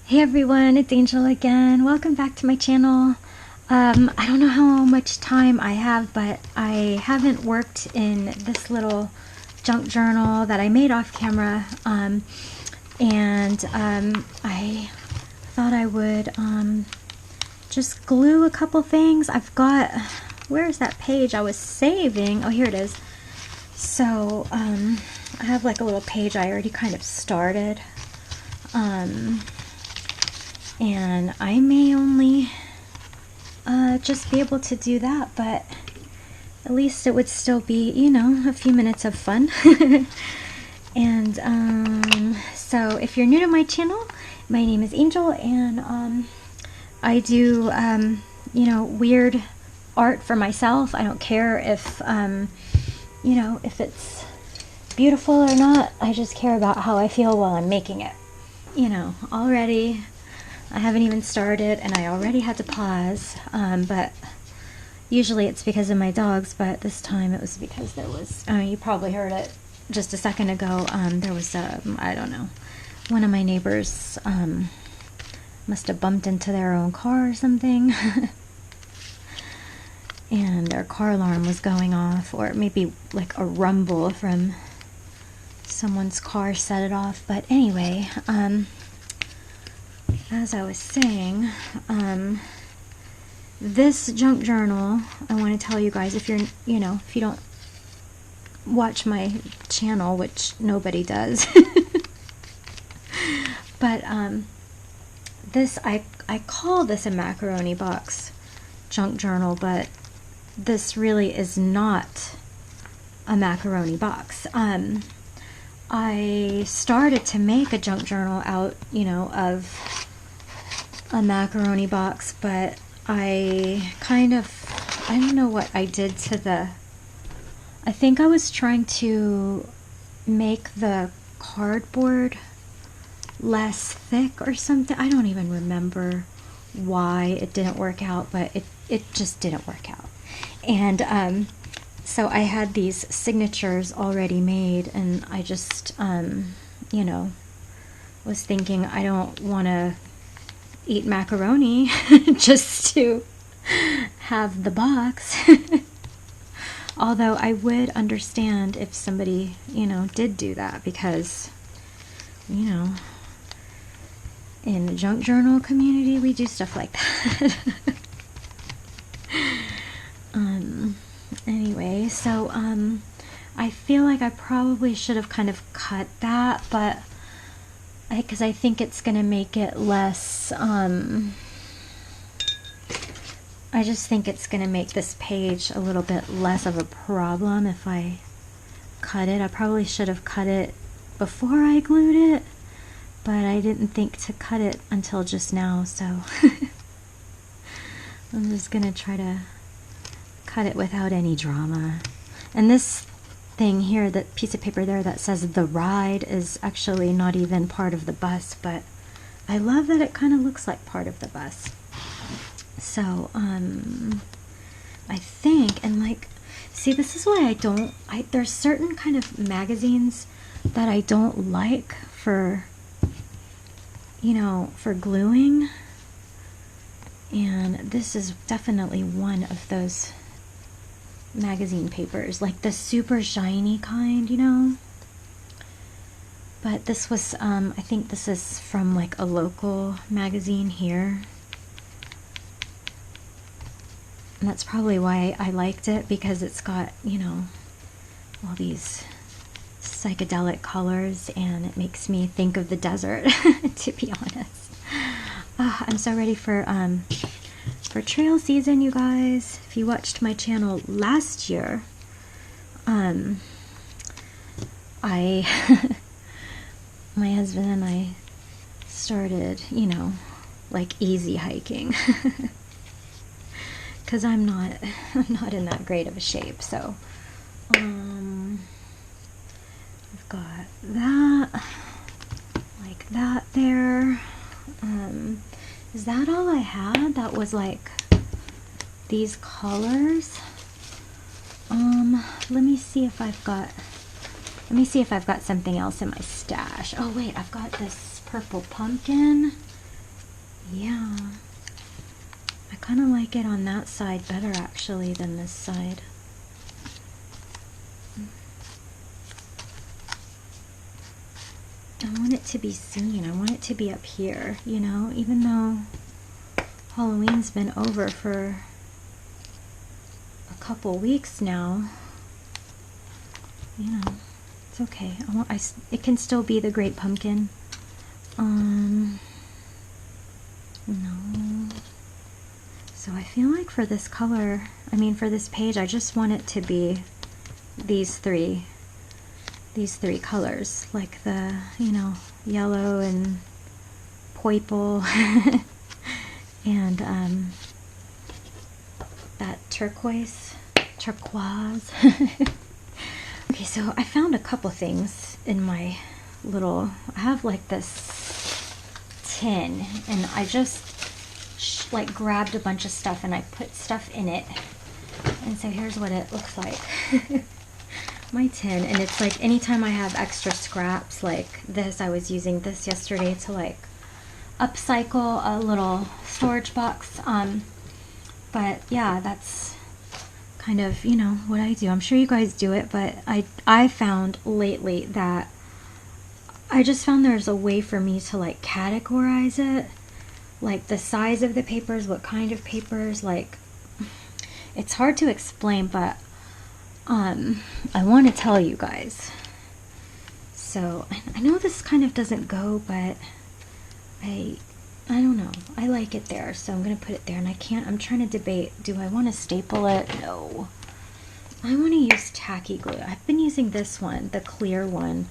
Hey everyone, it's Angel again. Welcome back to my channel. I don't know how much time I have, but I haven't worked in this little junk journal that I made off camera. I thought I would just glue a couple things. I've got, where's that page I was saving? Oh, here it is. So, I have like a little page I already kind of started. And I may only just be able to do that, but at least it would still be, you know, a few minutes of fun. And so if you're new to my channel, my name is Angel, and I do, you know, weird art for myself. I don't care if, you know, if it's beautiful or not. I just care about how I feel while I'm making it. You know, already I haven't even started and I already had to pause, but usually it's because of my dogs, but this time it was because there was, you probably heard it just a second ago, there was, I don't know, one of my neighbors must have bumped into their own car or something, and their car alarm was going off, or maybe like a rumble from someone's car set it off. But anyway, as I was saying, this junk journal, I want to tell you guys, if you're, you know, if you don't watch my channel, which nobody does, but this, I call this a macaroni box junk journal, but this really is not a macaroni box. I started to make a junk journal out, you know, of a macaroni box, but I kind of, I don't know what I did to the, I think I was trying to make the cardboard less thick or something. I don't even remember why it didn't work out, but it just didn't work out. And so I had these signatures already made, and I just, you know, was thinking I don't want to eat macaroni just to have the box. Although I would understand if somebody, you know, did do that, because, you know, in the junk journal community, we do stuff like that. Anyway, so, I feel like I probably should have kind of cut that, but because I think it's going to make it less, I just think it's going to make this page a little bit less of a problem if I cut it. I probably should have cut it before I glued it, but I didn't think to cut it until just now, so I'm just going to try to cut it without any drama. And this thing here, that piece of paper there that says the ride, is actually not even part of the bus, but I love that it kind of looks like part of the bus. So I think, and like, see, this is why there's certain kind of magazines that I don't like for, you know, for gluing, and this is definitely one of those magazine papers, like the super shiny kind, you know. But this was, I think this is from like a local magazine here, and that's probably why I liked it, because it's got, you know, all these psychedelic colors, and it makes me think of the desert, to be honest. I'm so ready for trail season, you guys. If you watched my channel last year, my husband and I started, you know, like easy hiking, because I'm not in that great of a shape. So I've got that, like that there. Is that all I had? That was like these colors. Let me see if I've got something else in my stash. Oh wait, I've got this purple pumpkin. Yeah, I kind of like it on that side better actually than this side. I want it to be seen. I want it to be up here, you know, even though Halloween's been over for a couple weeks now. You know, it's okay. It can still be the Great Pumpkin. No. So I feel like for this color, I mean for this page, I just want it to be these three colors, like the, you know, yellow and purple and that turquoise. Okay, so I found a couple things in my little, I have like this tin, and I just like grabbed a bunch of stuff and I put stuff in it, and so here's what it looks like. My tin, and it's like anytime I have extra scraps like this, I was using this yesterday to like upcycle a little storage box, but yeah, that's kind of, you know, what I do. I'm sure you guys do it, but I found lately that I just found there's a way for me to like categorize it, like the size of the papers, what kind of papers, like it's hard to explain, but I want to tell you guys. So I know this kind of doesn't go, but I don't know. I like it there, so I'm gonna put it there. And I'm trying to debate, do I want to staple it? No. I want to use tacky glue. I've been using this one, the clear one,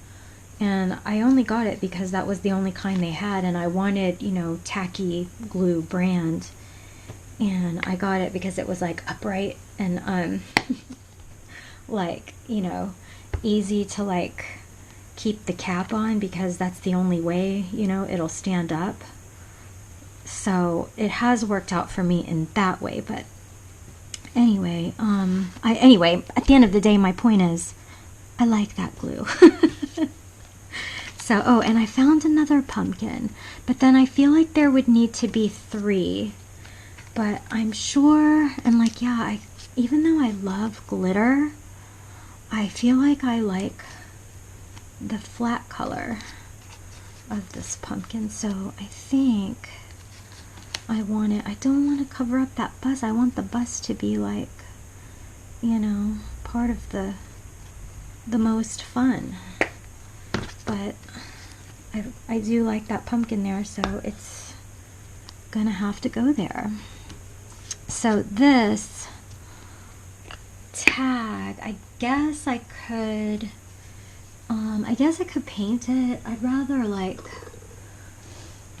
and I only got it because that was the only kind they had, and I wanted, you know, tacky glue brand, and I got it because it was like upright and like, you know, easy to like keep the cap on, because that's the only way, you know, it'll stand up. So it has worked out for me in that way. But anyway, anyway, at the end of the day, my point is I like that glue. So, oh, and I found another pumpkin, but then I feel like there would need to be 3, but I'm sure, and like, yeah, even though I love glitter, I feel like I like the flat color of this pumpkin. So I think I don't want to cover up that buzz. I want the buzz to be like, you know, part of the most fun. But I do like that pumpkin there, so it's gonna have to go there. So this tag, I guess I could paint it. I'd rather like,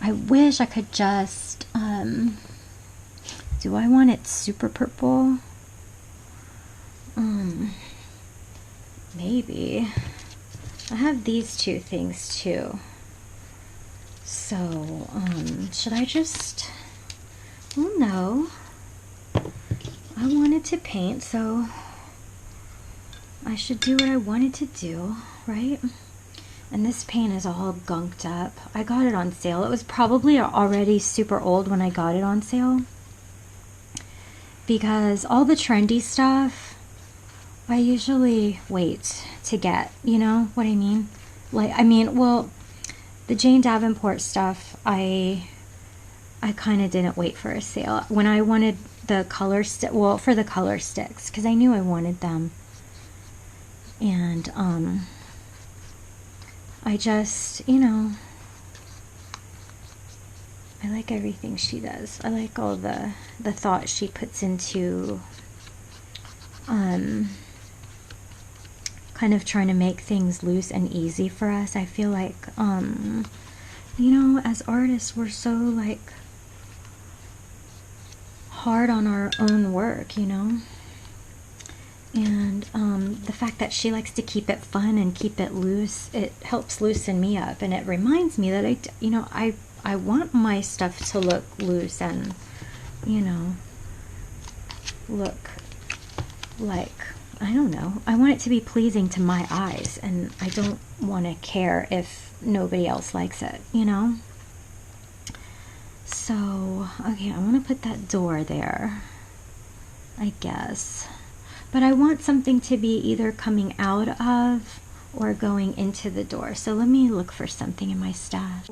I wish I could just, do I want it super purple? Maybe. I have these 2 things too. So, should I just, well, no. I wanted to paint, so I should do what I wanted to do, right? And this paint is all gunked up. I got it on sale. It was probably already super old when I got it on sale, because all the trendy stuff I usually wait to get, you know what I mean? Like, I mean, well, the Jane Davenport stuff, I kind of didn't wait for a sale. When I wanted the color for the color sticks, because I knew I wanted them. And, I just, you know, I like everything she does. I like all the thought she puts into, kind of trying to make things loose and easy for us. I feel like, you know, as artists, we're so, like, hard on our own work, you know? And the fact that she likes to keep it fun and keep it loose, it helps loosen me up. And it reminds me that I want my stuff to look loose and, you know, look like, I don't know, I want it to be pleasing to my eyes, and I don't want to care if nobody else likes it, you know? So, okay, I want to put that door there, I guess. But I want something to be either coming out of or going into the door. So let me look for something in my stash.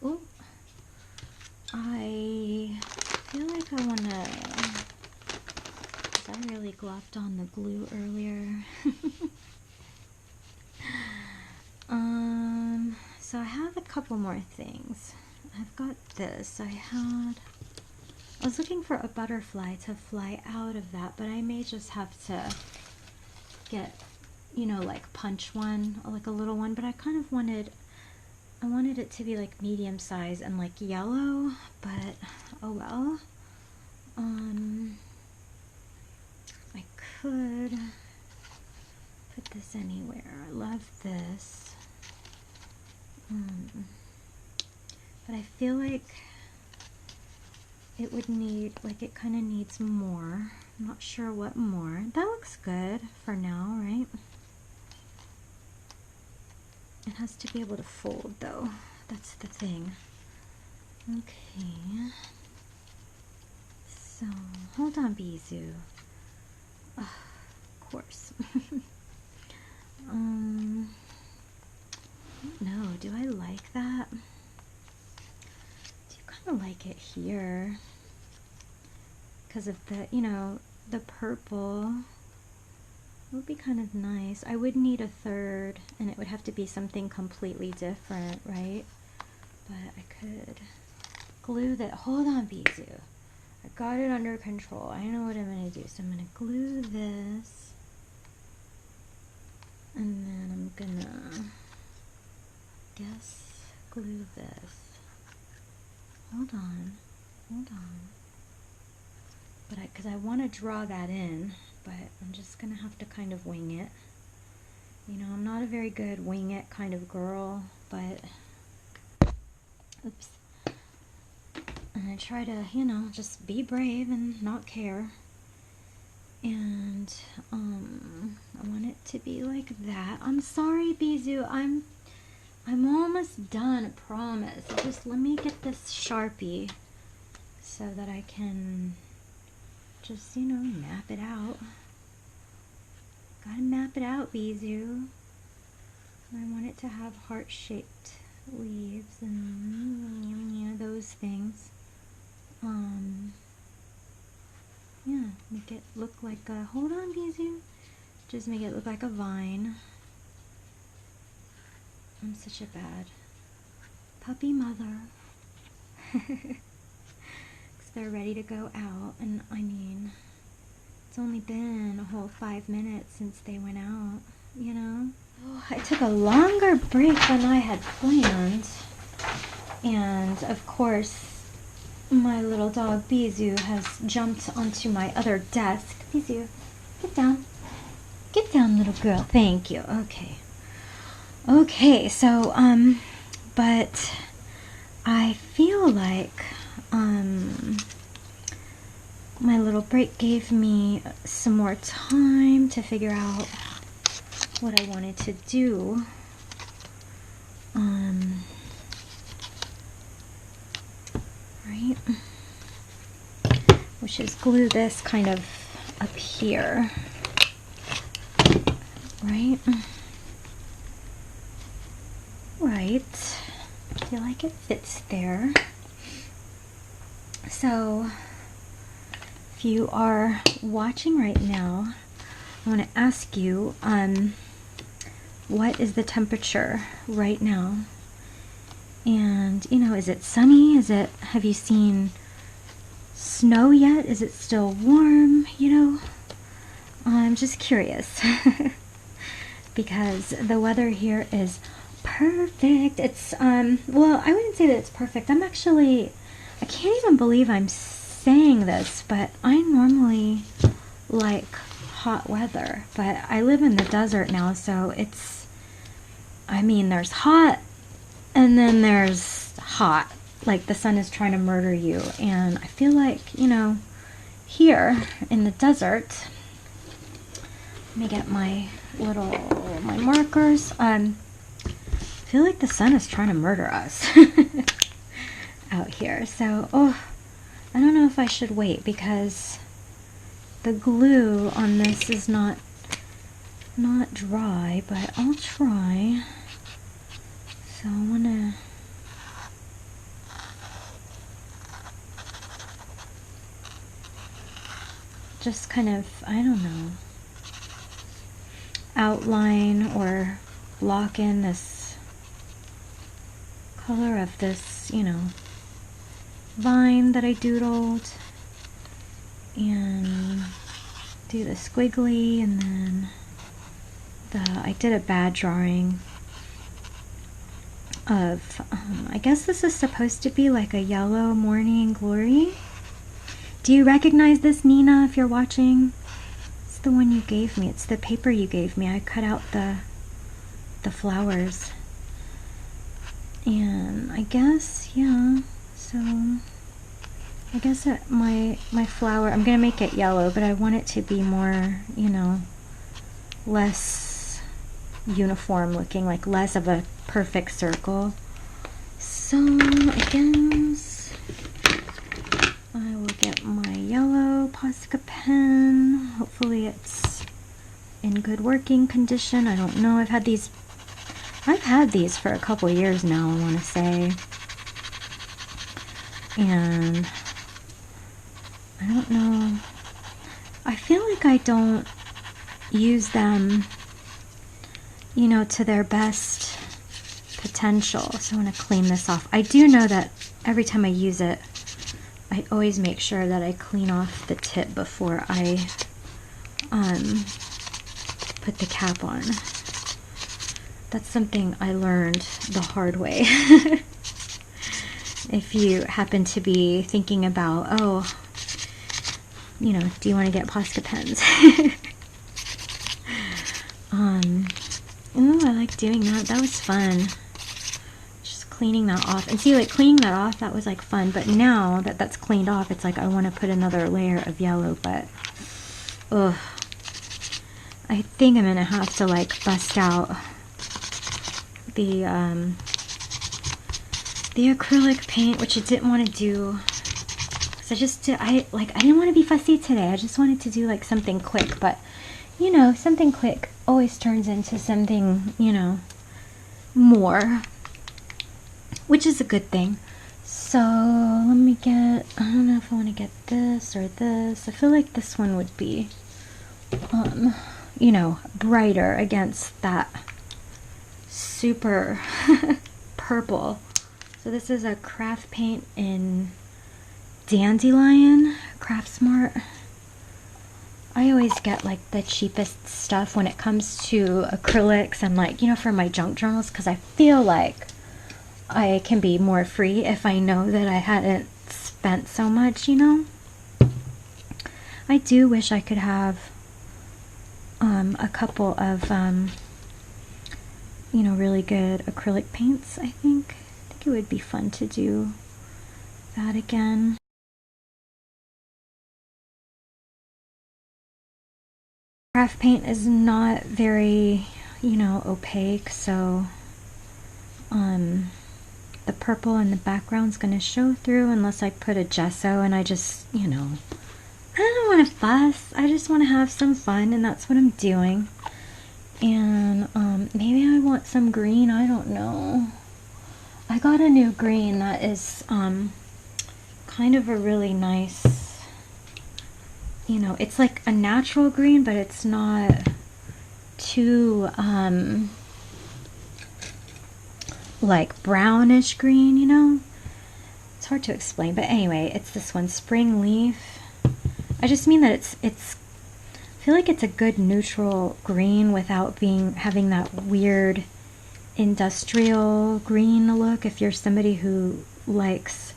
Oh, I feel like I want to... I really glopped on the glue earlier. So I have a couple more things. I've got this. I was looking for a butterfly to fly out of that, but I may just have to get, you know, like punch one, like a little one, but I kind of wanted it to be like medium size and like yellow, but oh well. I could put this anywhere. I love this. But I feel like it would need, like it kind of needs more. I'm not sure what more. That looks good for now, right? It has to be able to fold though. That's the thing. Okay. So, hold on, Bijou. Of course. No, do I like that? I do kind of like it here because of the, you know, the purple. It would be kind of nice. I would need a third, and it would have to be something completely different, right? But I could glue that. Hold on, Bijou. I got it under control. I know what I'm going to do. So I'm going to glue this. And then I'm going to, guess, glue this. Hold on. But because I want to draw that in, but I'm just going to have to kind of wing it. You know, I'm not a very good wing it kind of girl, but, oops. And I try to, you know, just be brave and not care. And, I want it to be like that. I'm sorry, Bijou. I'm almost done, I promise. Just let me get this Sharpie so that I can just, you know, map it out. Gotta map it out, Bijou. I want it to have heart-shaped leaves and, you know, those things. Yeah, make it look like a, hold on, Bijou. Just make it look like a vine. I'm such a bad puppy mother. Because they're ready to go out, and I mean, it's only been a whole 5 minutes since they went out, you know? Oh, I took a longer break than I had planned. And, of course, my little dog Bijou has jumped onto my other desk. Bijou, get down. Get down, little girl. Thank you. Okay. Okay, so, but I feel like, my little break gave me some more time to figure out what I wanted to do. Right? Which is glue this kind of up here. Right? Right. I feel like it fits there. So, if you are watching right now, I want to ask you, what is the temperature right now? And, you know, is it sunny? Have you seen snow yet? Is it still warm? You know, I'm just curious. Because the weather here is perfect. It's, well, I wouldn't say that it's perfect. I can't even believe I'm saying this, but I normally like hot weather. But I live in the desert now, so it's, I mean, there's hot, and then there's hot. Like the sun is trying to murder you. And I feel like, you know, here in the desert, let me get my markers. I feel like the sun is trying to murder us. out here. So, I don't know if I should wait because the glue on this is not dry, but I'll try. So I want to just kind of, I don't know, outline or block in this color of this, you know, vine that I doodled, and do the squiggly, and then I did a bad drawing of, I guess this is supposed to be like a yellow morning glory. Do you recognize this, Nina, if you're watching? It's the one you gave me. It's the paper you gave me. I cut out the flowers. And I guess, yeah, so I guess my flower, I'm going to make it yellow, but I want it to be more, you know, less uniform looking, like less of a perfect circle. So I guess I will get my yellow Posca pen. Hopefully it's in good working condition. I don't know. I've had these for a couple years now, I want to say. And I don't know. I feel like I don't use them, you know, to their best potential. So I want to clean this off. I do know that every time I use it, I always make sure that I clean off the tip before I put the cap on. That's something I learned the hard way. If you happen to be thinking about, oh, you know, do you want to get Posca pens? Ooh, I like doing that. That was fun. Just cleaning that off. And see, like, cleaning that off, that was, like, fun. But now that that's cleaned off, it's like I want to put another layer of yellow, but, ugh. I think I'm going to have to, like, bust out the acrylic paint, which I didn't want to do. So I didn't want to be fussy today. I just wanted to do, like, something quick, but, you know, something quick always turns into something, you know, more, which is a good thing. So let me get, I don't know if I want to get this or this. I feel like this one would be, you know, brighter against that super purple. So this is a craft paint in Dandelion, Craft Smart. I always get like the cheapest stuff when it comes to acrylics and, like, you know, for my junk journals, because I feel like I can be more free if I know that I hadn't spent so much, you know. I do wish I could have a couple of you know, really good acrylic paints. I think it would be fun to do that again. Craft paint is not very, you know, opaque, so the purple in the background is going to show through unless I put a gesso, and I just, you know, I don't want to fuss. I just want to have some fun, and that's what I'm doing. And maybe I want some green. I don't know. I got a new green that is kind of a really nice, you know, it's like a natural green, but it's not too like brownish green, you know. It's hard to explain, but anyway, it's this one, Spring Leaf. I just mean that it's I feel like it's a good neutral green without having that weird industrial green look. If you're somebody who likes,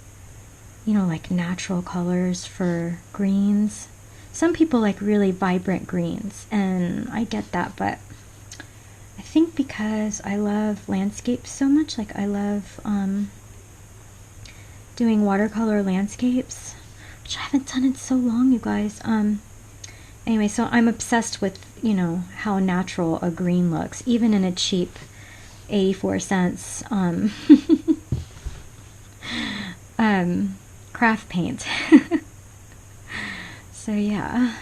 you know, like natural colors for greens. Some people like really vibrant greens, and I get that, but I think because I love landscapes so much, like I love doing watercolor landscapes, which I haven't done in so long, you guys. Anyway, so I'm obsessed with, you know, how natural a green looks, even in a cheap 84 cents craft paint. So yeah.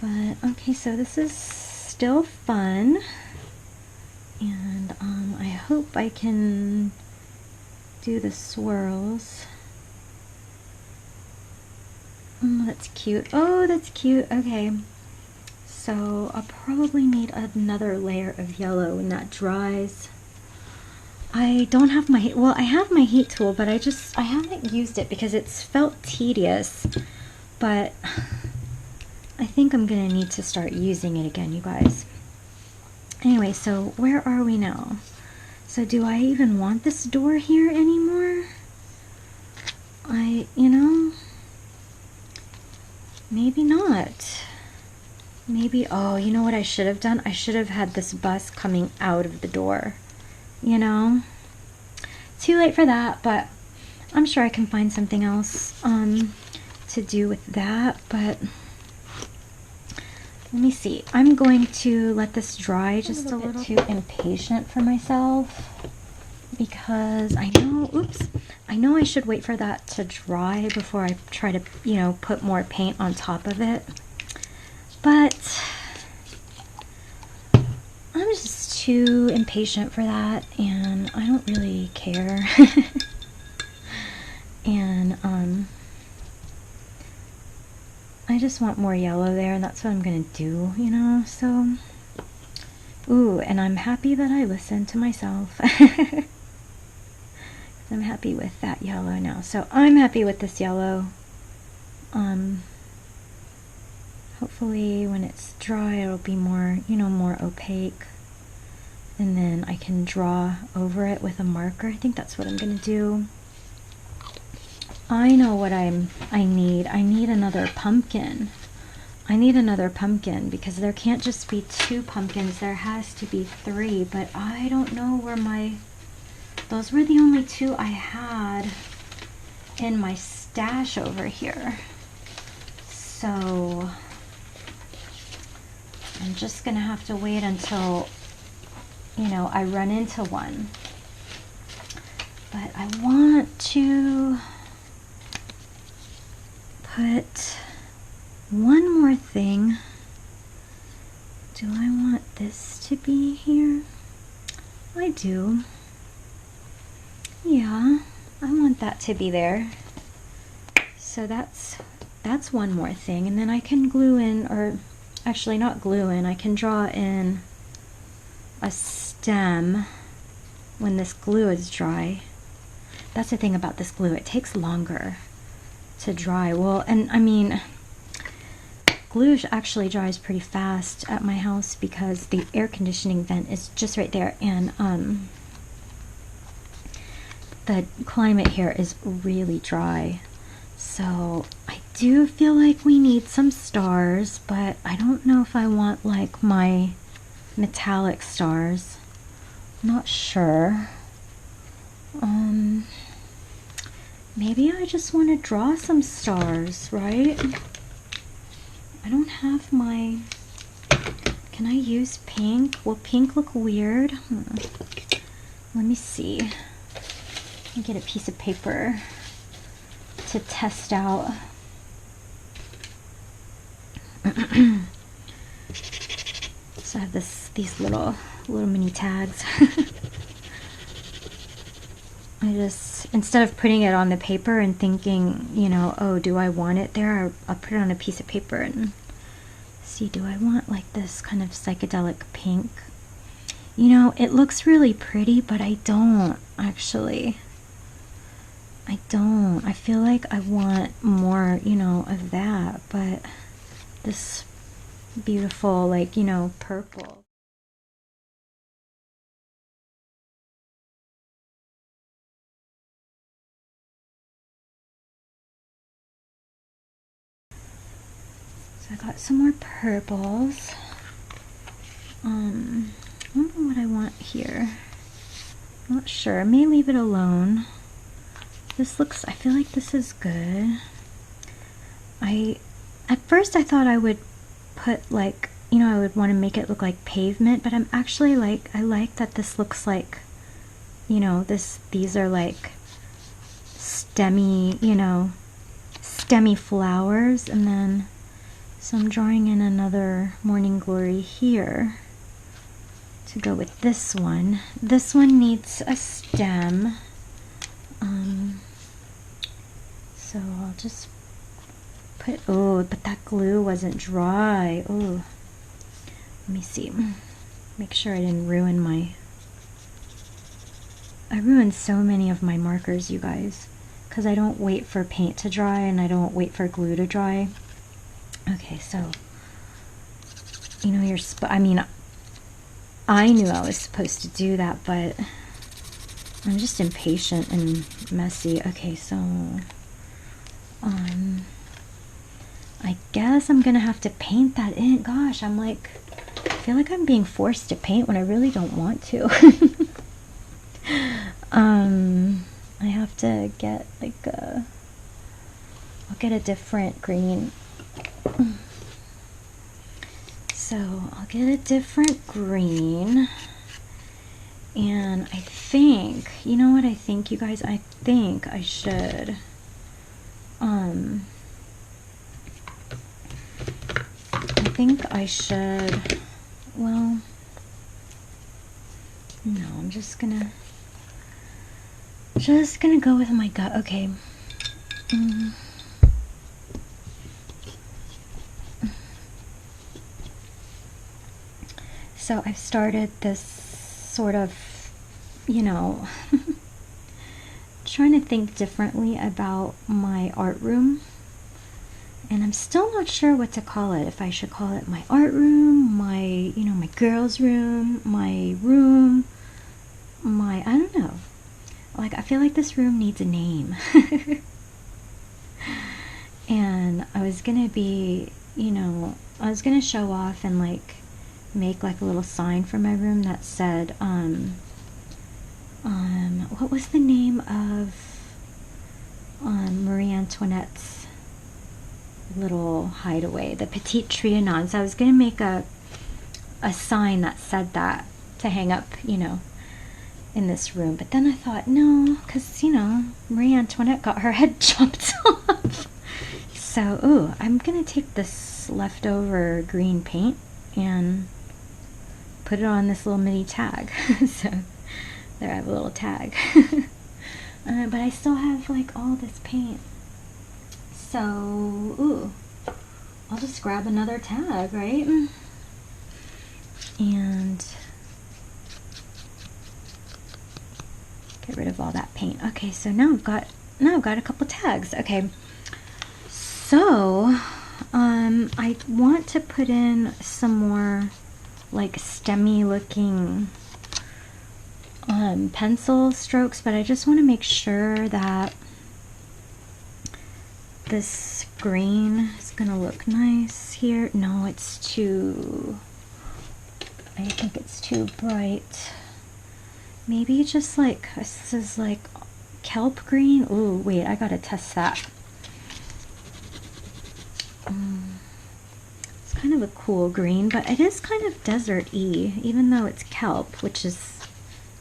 But okay, so this is still fun. And I hope I can do the swirls. Oh, that's cute. Oh, that's cute. Okay. So I'll probably need another layer of yellow when that dries. I don't have my, well, I have my heat tool, but I haven't used it because it's felt tedious. But I think I'm gonna need to start using it again, you guys. Anyway, so where are we now? So do I even want this door here anymore? You know, maybe not. Maybe, oh, you know what I should have done? I should have had this bus coming out of the door, you know? Too late for that, but I'm sure I can find something else to do with that, but let me see. I'm going to let this dry just a little. Too impatient for myself because I know, oops, I know I should wait for that to dry before I try to, you know, put more paint on top of it. But I'm just too impatient for that, and I don't really care. And I just want more yellow there, and that's what I'm gonna do, you know. So, ooh, and I'm happy that I listened to myself. I'm happy with that yellow now. So I'm happy with this yellow. Hopefully when it's dry it'll be more, you know, more opaque, and then I can draw over it with a marker. I think that's what I'm gonna do. I know what I need. I need another pumpkin. I need another pumpkin because there can't just be 2 pumpkins. There has to be 3, but I don't know where those were the only 2 I had in my stash over here. So I'm just gonna have to wait until, you know, I run into one. But I want to put one more thing. Do I want this to be here? I do. Yeah, I want that to be there. So that's one more thing, and then I can glue in, or actually not glue in, I can draw in a stem when this glue is dry. That's the thing about this glue, it takes longer to dry. Well, and I mean, glue actually dries pretty fast at my house because the air conditioning vent is just right there, and the climate here is really dry. So I do feel like we need some stars, but I don't know if I want like my metallic stars. Not sure. Maybe I just want to draw some stars, right? I don't have my... Can I use pink? Will pink look weird? Let me see. Let me get a piece of paper to test out. So I have these little mini tags. I just, instead of putting it on the paper and thinking, you know, oh, do I want it there? I'll put it on a piece of paper and see, do I want like this kind of psychedelic pink? You know, it looks really pretty, but I don't actually. I don't. I feel like I want more, you know, of that, but this beautiful, like, you know, purple. So I got some more purples. I don't know what I want here. Not sure. I may leave it alone. This looks, I feel like this is good. At first I thought I would put like, you know, I would want to make it look like pavement, but I'm actually like, I like that this looks like, you know, these are like stemmy, you know, stemmy flowers. And then, so I'm drawing in another Morning Glory here to go with this one. This one needs a stem. So I'll just put, oh, but that glue wasn't dry. Oh, let me see. Make sure I didn't ruin I ruined so many of my markers, you guys, because I don't wait for paint to dry and I don't wait for glue to dry. Okay, so, you know, I mean, I knew I was supposed to do that, but I'm just impatient and messy. Okay, so, I guess I'm gonna have to paint that in. Gosh, I feel like I'm being forced to paint when I really don't want to. I have to get I'll get a different green. So I'll get a different green. And I think, you know what I think, you guys? I think I should, well, no, I'm just gonna go with my gut. Okay. So I've started this sort of, you know, trying to think differently about my art room. And I'm still not sure what to call it. If I should call it my art room, my girls' room, I don't know. Like, I feel like this room needs a name. And I was gonna be, I was gonna show off and like make like a little sign for my room that said, what was the name of Marie Antoinette's little hideaway, the Petite Trianon. So I was gonna make a sign that said that to hang up, in this room. But then I thought, no, because Marie Antoinette got her head chopped off. So, ooh, I'm gonna take this leftover green paint and put it on this little mini tag. So there, I have a little tag. But I still have like all this paint. So, ooh, I'll just grab another tag, right? And get rid of all that paint. Okay, so now I've got a couple tags. Okay, so I want to put in some more like stemmy looking pencil strokes, but I just want to make sure that this green is gonna look nice here. No, it's too, I think it's too bright. Maybe just like, this is like kelp green. Ooh, wait, I gotta test that. It's kind of a cool green, but it is kind of desert-y, even though it's kelp, which is,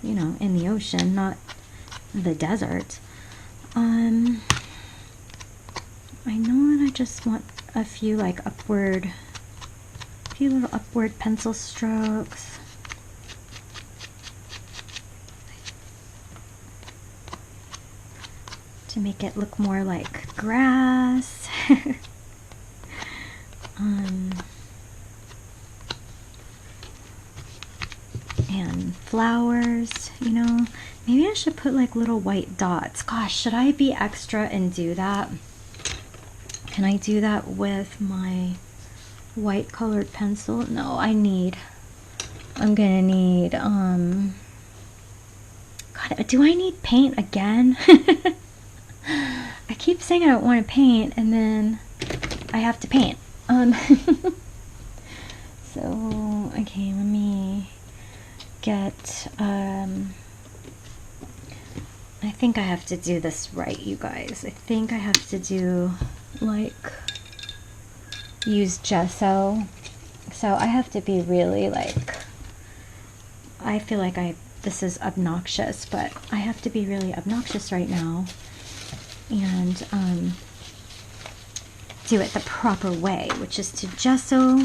in the ocean, not the desert. I know that I just want a few like little upward pencil strokes. To make it look more like grass. And flowers, Maybe I should put like little white dots. Gosh, should I be extra and do that? Can I do that with my white colored pencil? No, I'm gonna need, God, do I need paint again? I keep saying I don't want to paint, and then I have to paint. So, okay, let me get, I think I have to do this right, you guys. I think I have to do, use gesso. So I have to be really, I feel like this is obnoxious, but I have to be really obnoxious right now and do it the proper way, which is to gesso,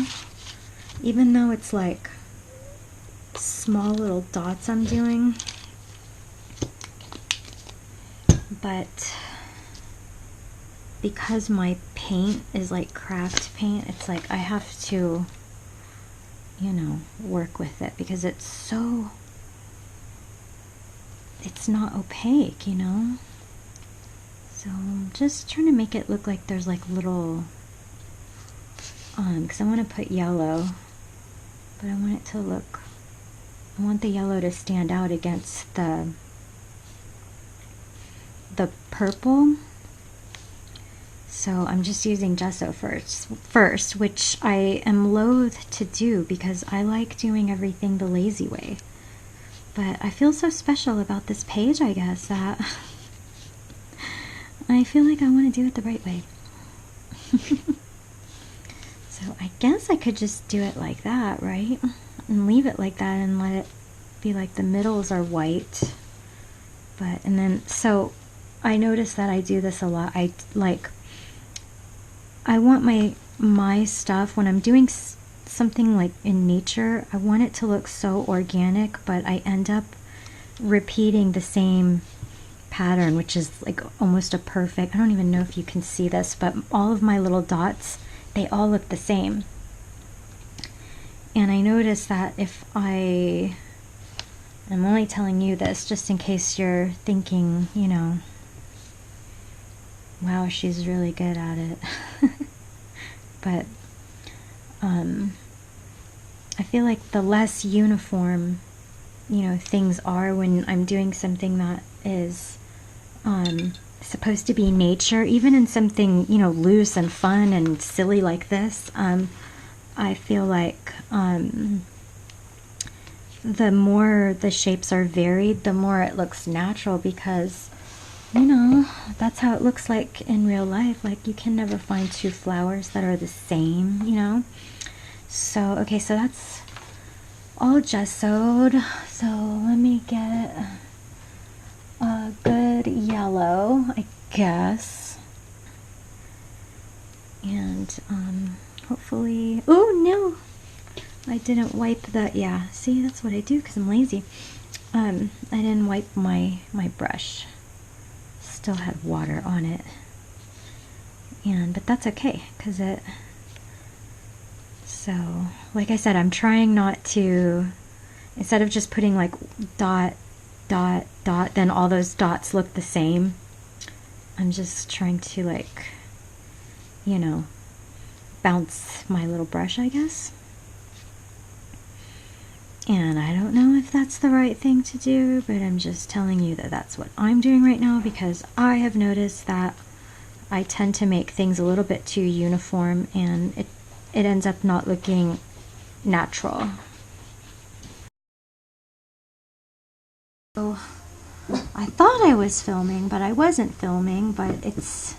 even though it's like small little dots I'm doing. But because my paint is like craft paint, it's like I have to, you know, work with it because it's not opaque, you know. So I'm just trying to make it look like there's like little, because I want to put yellow, but I want it to look, I want the yellow to stand out against the purple. So I'm just using gesso first, which I am loath to do because I like doing everything the lazy way. But I feel so special about this page, I guess, that I feel like I want to do it the right way. So I guess I could just do it like that, right? And leave it like that and let it be like the middles are white. But, and then, so I notice that I do this a lot. I want my stuff, when I'm doing something like in nature, I want it to look so organic, but I end up repeating the same pattern, which is like almost a perfect, I don't even know if you can see this, but all of my little dots, they all look the same. And I notice that if I'm only telling you this just in case you're thinking, you know, wow, she's really good at it. But I feel like the less uniform, you know, things are when I'm doing something that is supposed to be nature, even in something, you know, loose and fun and silly like this, I feel like the more the shapes are varied, the more it looks natural, because, you know, that's how it looks like in real life. Like, you can never find two flowers that are the same, you know. So, okay, so that's all gessoed. So let me get a good yellow, I guess. And hopefully, oh no, I didn't wipe the, yeah, see, that's what I do because I'm lazy. I didn't wipe my brush. Still had water on it, but that's okay because so like I said, I'm trying not to, instead of just putting like dot dot dot, then all those dots look the same, I'm just trying to, like, you know, bounce my little brush, I guess. And I don't know if that's the right thing to do, but I'm just telling you that that's what I'm doing right now, because I have noticed that I tend to make things a little bit too uniform, and it ends up not looking natural. So I thought I was filming, but I wasn't filming, but it's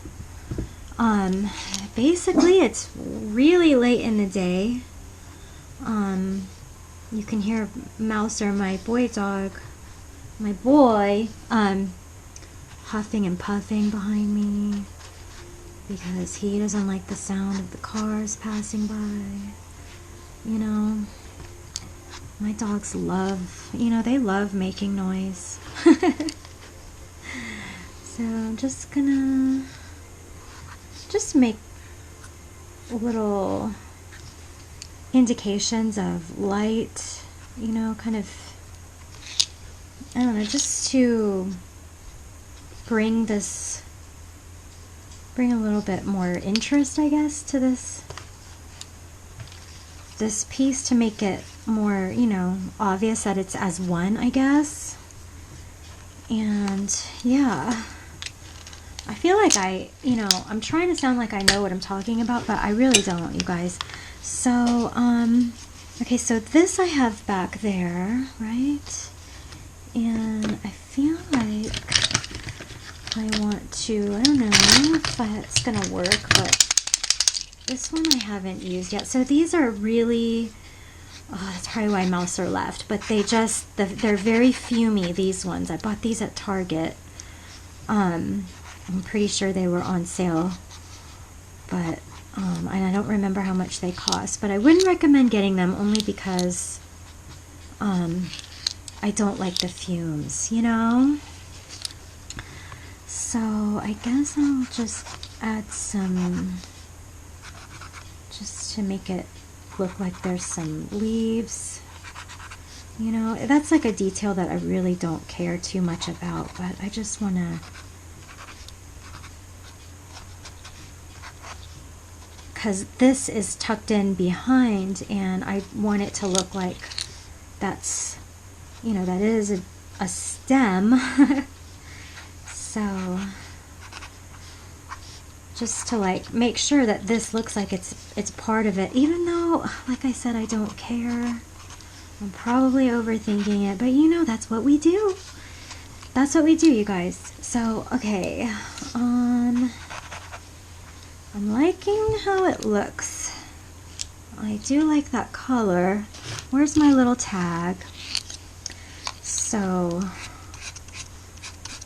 basically it's really late in the day. You can hear Mouser, my boy dog, my boy, huffing and puffing behind me because he doesn't like the sound of the cars passing by. You know, my dogs love, you know, they love making noise. So I'm just gonna make little indications of light, you know, kind of, I don't know, just to bring a little bit more interest, I guess, to this piece, to make it more, you know, obvious that it's as one, I guess. And yeah, I feel like you know, I'm trying to sound like I know what I'm talking about, but I really don't, you guys. So, okay, so this I have back there, right? And I feel like I want to, I don't know if it's gonna work, but this one I haven't used yet. So these are really, oh, that's probably why Mouser left, but they're very fumey, these ones. I bought these at Target. I'm pretty sure they were on sale, but and I don't remember how much they cost, but I wouldn't recommend getting them only because I don't like the fumes, you know? So I guess I'll just add some, just to make it look like there's some leaves. You know, that's like a detail that I really don't care too much about, but I just want to, because this is tucked in behind and I want it to look like that's, you know, that is a stem. So just to like make sure that this looks like it's part of it, even though, like I said, I don't care. I'm probably overthinking it, but you know, that's what we do. That's what we do, you guys. So, okay, I'm liking how it looks. I do like that color. Where's my little tag? So,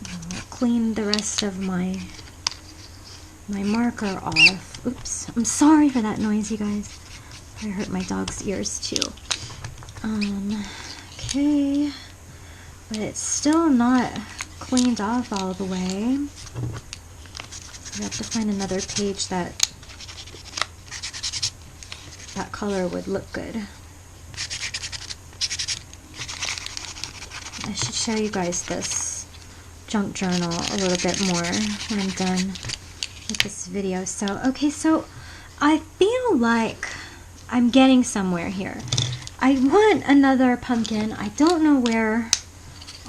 I'll clean the rest of my marker off. Oops, I'm sorry for that noise, you guys. I hurt my dog's ears too. Okay, but it's still not cleaned off all the way. I have to find another page that color would look good. I should show you guys this junk journal a little bit more when I'm done with this video. So, okay, so I feel like I'm getting somewhere here. I want another pumpkin. I don't know where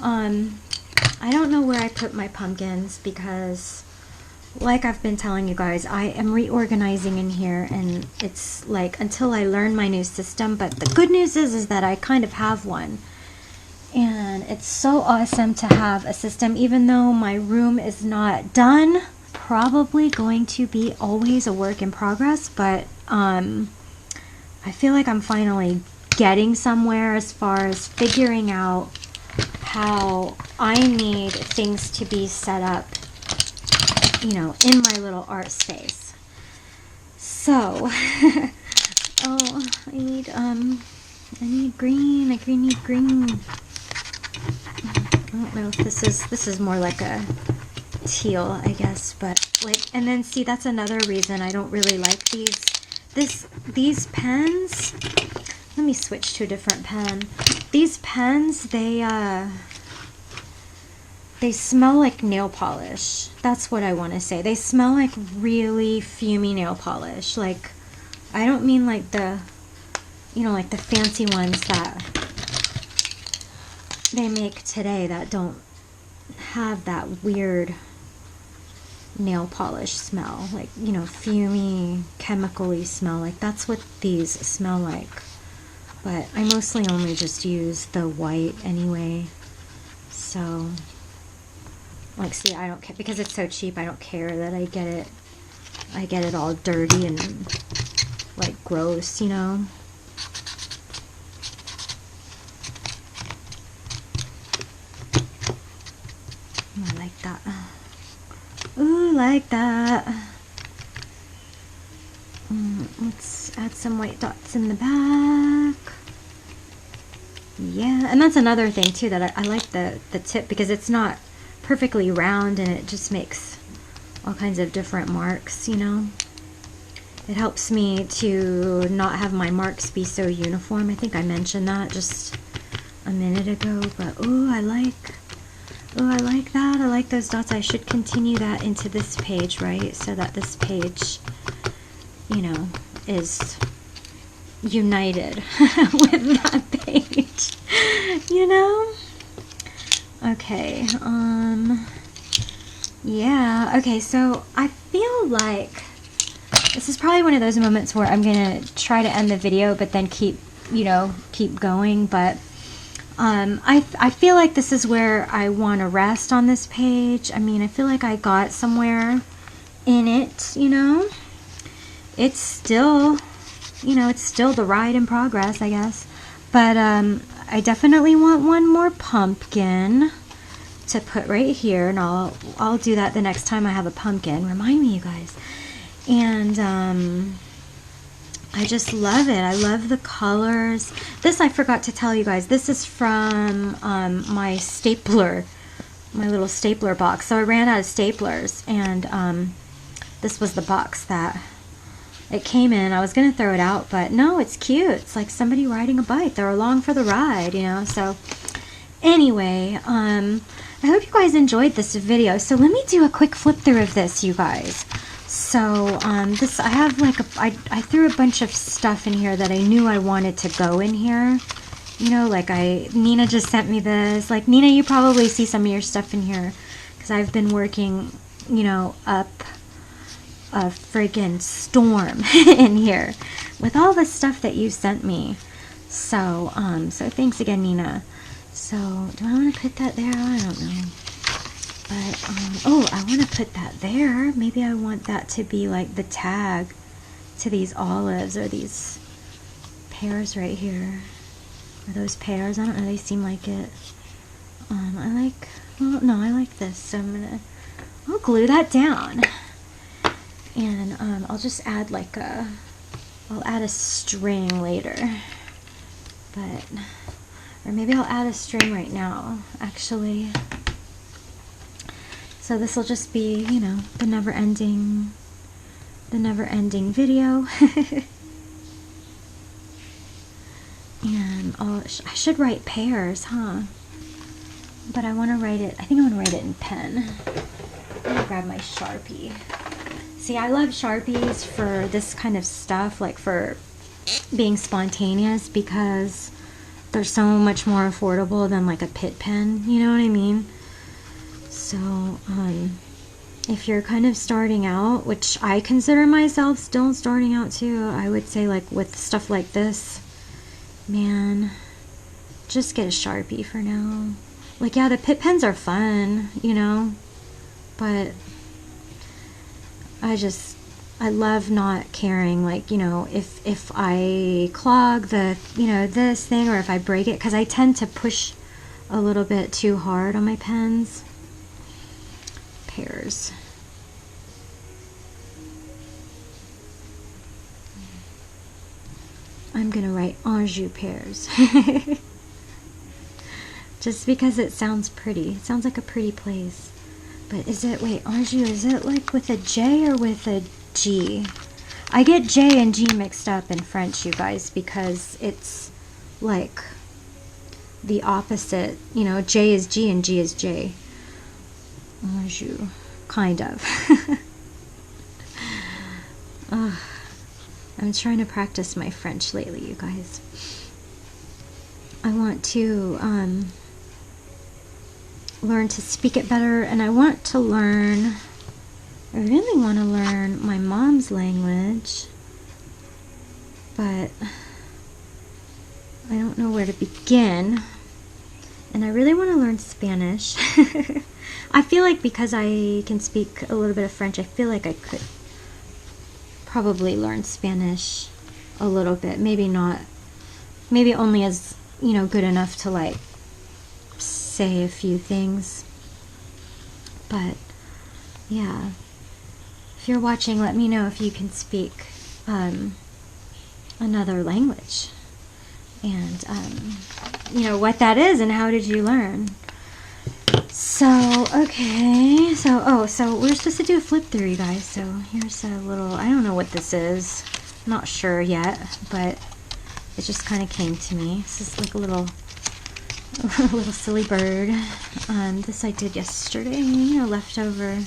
I put my pumpkins because, like I've been telling you guys, I am reorganizing in here, and it's like until I learn my new system. But the good news is that I kind of have one, and it's so awesome to have a system, even though my room is not done. Probably going to be always a work in progress, but I feel like I'm finally getting somewhere as far as figuring out how I need things to be set up, you know, in my little art space. So, oh, I need green. I need green. I don't know if this is more like a teal, I guess, but like, and then see, that's another reason I don't really like these pens. Let me switch to a different pen. These pens, they smell like nail polish. That's what I want to say. They smell like really fumey nail polish. Like, I don't mean like the, you know, like the fancy ones that they make today that don't have that weird nail polish smell. Like, you know, fumey, chemically smell. Like, that's what these smell like. But I mostly only just use the white anyway. So, like, see, I don't care because it's so cheap. I don't care that I get it all dirty and like gross, you know. I like that. Ooh, like that. Let's add some white dots in the back. Yeah, and that's another thing too, that I like the tip because it's not perfectly round and it just makes all kinds of different marks, you know. It helps me to not have my marks be so uniform. I think I mentioned that just a minute ago, but oh, I like that. I like those dots. I should continue that into this page, right? So that this page, you know, is united with that page, you know? Okay, yeah, okay, so I feel like this is probably one of those moments where I'm gonna try to end the video, but then keep going, but I feel like this is where I want to rest on this page. I mean, I feel like I got somewhere in it, you know? It's still, you know, it's still the ride in progress, I guess. But I definitely want one more pumpkin. to put right here, and I'll do that the next time I have a pumpkin. Remind me, you guys. And I just love it. I love the colors. This I forgot to tell you guys. This is from my stapler, my little stapler box. So I ran out of staplers, and this was the box that it came in. I was gonna throw it out, but no, it's cute. It's like somebody riding a bike. They're along for the ride, you know. So anyway, I hope you guys enjoyed this video. So let me do a quick flip through of this, you guys. So this, I have like I threw a bunch of stuff in here that I knew I wanted to go in here. You know, like Nina just sent me this. Like, Nina, you probably see some of your stuff in here because I've been working, you know, up a friggin' storm in here with all the stuff that you sent me. So, so thanks again, Nina. So, do I want to put that there? I don't know. But, oh, I want to put that there. Maybe I want that to be like the tag to these olives or these pears right here. Are those pears? I don't know. They seem like it. I like, well, no, I like this. So I'll glue that down. And I'll just add like I'll add a string later. But, or maybe I'll add a string right now, actually. So this will just be, you know, the never-ending video. And I should write pears, huh? But I want to write it, I think I want to write it in pen. I'm going to grab my Sharpie. See, I love Sharpies for this kind of stuff, like for being spontaneous, because they're so much more affordable than like a Pitt pen, you know what I mean? So, if you're kind of starting out, which I consider myself still starting out too, I would say like with stuff like this, man, just get a Sharpie for now. Like, yeah, the Pitt pens are fun, you know, but I love not caring, like, you know, if I clog the, you know, this thing, or if I break it, because I tend to push a little bit too hard on my pens. Pears. I'm gonna write Anjou pears. Just because it sounds pretty. It sounds like a pretty place. But is it, wait, Anjou, is it like with a J or with a G? I get J and G mixed up in French, you guys, because it's like the opposite. You know, J is G and G is J. Anjou, kind of. I'm trying to practice my French lately, you guys. I want to learn to speak it better, and I want to learn, I really want to learn my mom's language, but I don't know where to begin. And I really want to learn Spanish. I feel like because I can speak a little bit of French, I feel like I could probably learn Spanish a little bit. Maybe not, maybe only as, you know, good enough to like say a few things. But yeah, if you're watching, let me know if you can speak another language, and you know what that is and how did you learn. So okay, so so we're supposed to do a flip through, you guys. So here's a little, I don't know what this is, not sure yet, but it just kind of came to me. This is like a little silly bird. This I did yesterday, you know, leftover.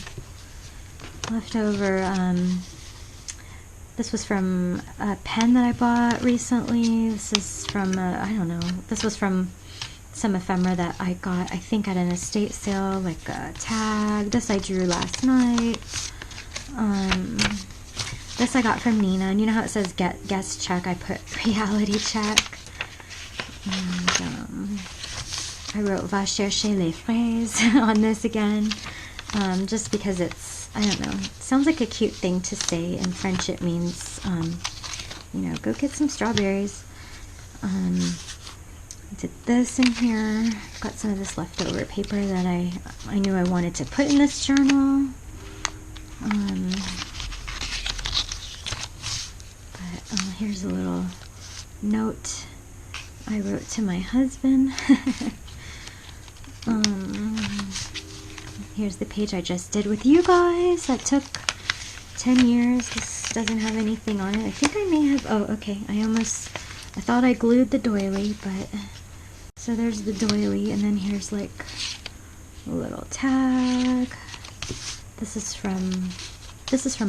This was from a pen that I bought recently. This is from I don't know. This was from some ephemera that I got, I think, at an estate sale, like a tag. This I drew last night. This I got from Nina, and you know how it says guest check? I put reality check. And I wrote va chercher les fraises on this again, just because it's, I don't know, it sounds like a cute thing to say. In French it means, you know, go get some strawberries. did this in here. I've got some of this leftover paper that I knew I wanted to put in this journal. Here's a little note I wrote to my husband. Here's the page I just did with you guys. That took 10 years. This doesn't have anything on it. I think I may have, oh, okay. I thought I glued the doily, but, so there's the doily, and then here's like a little tag. This is from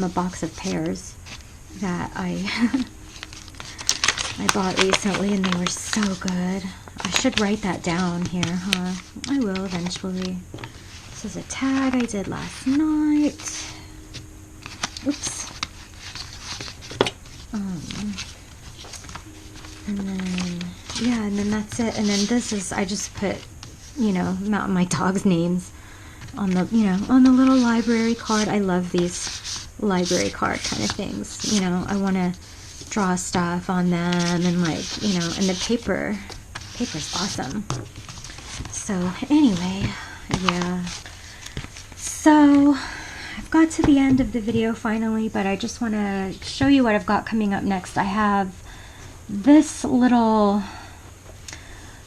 a box of pears that I bought recently, and they were so good. I should write that down here, huh? I will eventually. This is a tag I did last night. Oops. And then, yeah, and then that's it. And then this is, I just put, you know, my dog's names on the, you know, on the little library card. I love these library card kind of things. You know, I want to draw stuff on them, and like, you know, and the paper's awesome. So anyway, yeah. So I've got to the end of the video finally, but I just want to show you what I've got coming up next. I have this little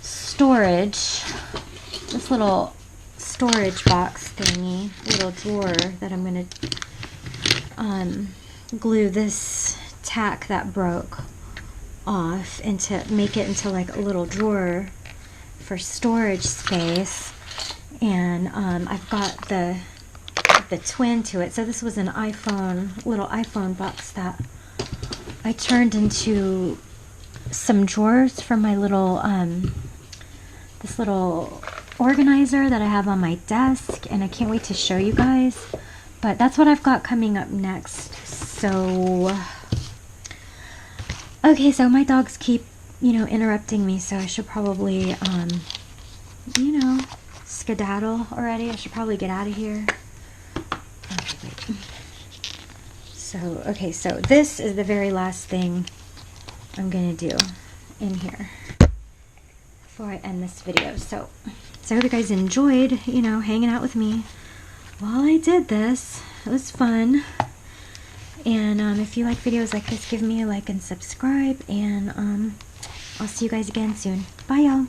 storage box thingy, little drawer that I'm going to glue this tack that broke off and to make it into like a little drawer for storage space. And I've got the twin to it. So this was an little iPhone box that I turned into some drawers for my little this little organizer that I have on my desk, and I can't wait to show you guys. But that's what I've got coming up next. So okay, so my dogs keep, you know, interrupting me, so I should probably you know, skedaddle already. I should probably get out of here. Okay, wait. So, okay, so this is the very last thing I'm gonna do in here before I end this video. So I hope you guys enjoyed, you know, hanging out with me while I did this. It was fun. And if you like videos like this, give me a like and subscribe, and I'll see you guys again soon. Bye, y'all.